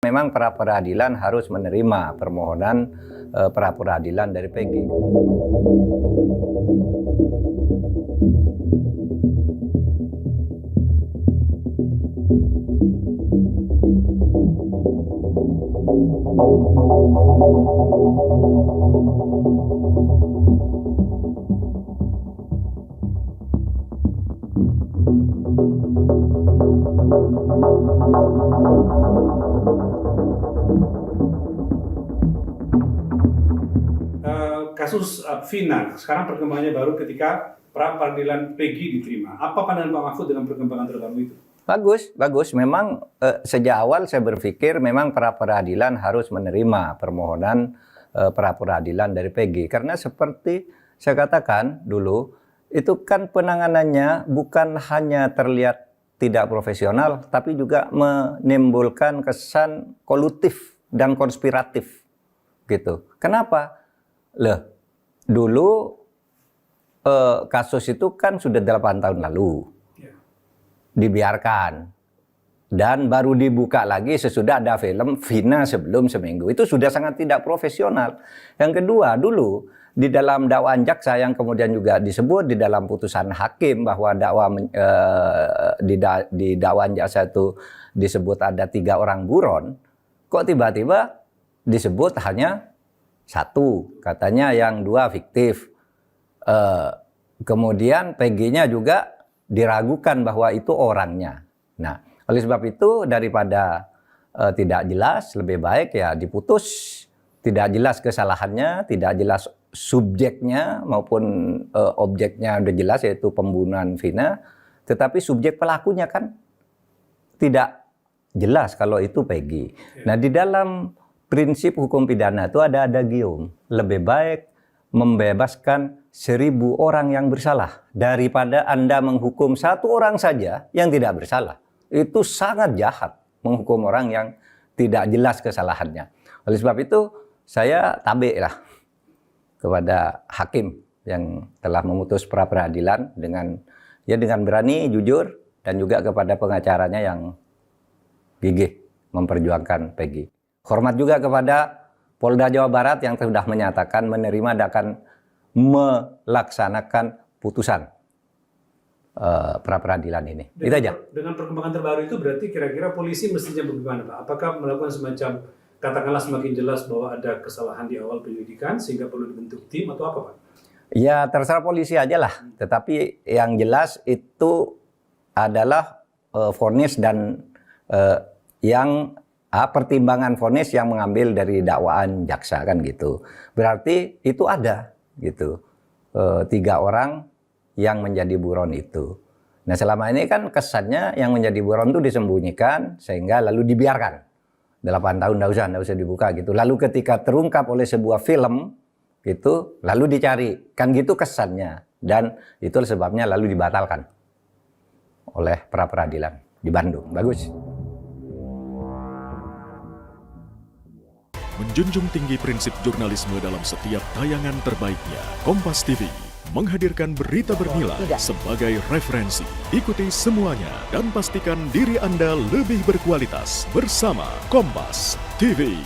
Memang pra peradilan harus menerima permohonan pra peradilan dari Peggy. Kasus Vina, sekarang perkembangannya baru ketika pra peradilan Peggy diterima. Apa pandangan Pak Mahfud dengan perkembangan terbaru itu? Bagus. Memang sejak awal saya berpikir memang pra peradilan harus menerima permohonan pra peradilan dari Peggy. Karena seperti saya katakan dulu, itu kan penanganannya bukan hanya terlihat tidak profesional, tapi juga menimbulkan kesan kolutif dan konspiratif. Gitu. Kenapa? Dulu kasus itu kan sudah 8 tahun lalu dibiarkan dan baru dibuka lagi sesudah ada film Vina sebelum seminggu. Itu sudah sangat tidak profesional. Yang kedua, dulu di dalam dakwaan jaksa yang kemudian juga disebut di dalam putusan hakim bahwa di dakwaan jaksa itu disebut ada 3 orang buron, kok tiba-tiba disebut hanya 1, katanya yang 2 fiktif. Kemudian Peggy-nya juga diragukan bahwa itu orangnya. Nah, oleh sebab itu daripada tidak jelas, lebih baik ya diputus. Tidak jelas kesalahannya, tidak jelas subjeknya maupun objeknya udah jelas yaitu pembunuhan Vina. Tetapi subjek pelakunya kan tidak jelas kalau itu Peggy. Nah, di dalam prinsip hukum pidana itu ada adagium. Lebih baik membebaskan 1000 orang yang bersalah daripada Anda menghukum 1 orang saja yang tidak bersalah. Itu sangat jahat menghukum orang yang tidak jelas kesalahannya. Oleh sebab itu saya tabik lah kepada hakim yang telah memutus pra peradilan dengan berani, jujur, dan juga kepada pengacaranya yang gigih memperjuangkan Peggy. Hormat juga kepada Polda Jawa Barat yang sudah menyatakan menerima dan akan melaksanakan putusan pra peradilan ini. Itu aja. Dengan perkembangan terbaru itu berarti kira-kira polisi mestinya bagaimana, Pak? Apakah melakukan semacam katakanlah semakin jelas bahwa ada kesalahan di awal penyelidikan sehingga perlu dibentuk tim atau apa, Pak? Ya terserah polisi aja lah. Tetapi yang jelas itu adalah vonis dan pertimbangan vonis yang mengambil dari dakwaan jaksa kan gitu. Berarti itu ada gitu 3 orang yang menjadi buron itu. Nah selama ini kan kesannya yang menjadi buron itu disembunyikan sehingga lalu dibiarkan 8 tahun nggak usah dibuka gitu. Lalu ketika terungkap oleh sebuah film gitu lalu dicari kan gitu kesannya dan itu sebabnya lalu dibatalkan oleh pra peradilan di Bandung. Bagus. Menjunjung tinggi prinsip jurnalisme dalam setiap tayangan terbaiknya, Kompas TV menghadirkan berita bernilai sebagai referensi. Ikuti semuanya dan pastikan diri Anda lebih berkualitas bersama Kompas TV.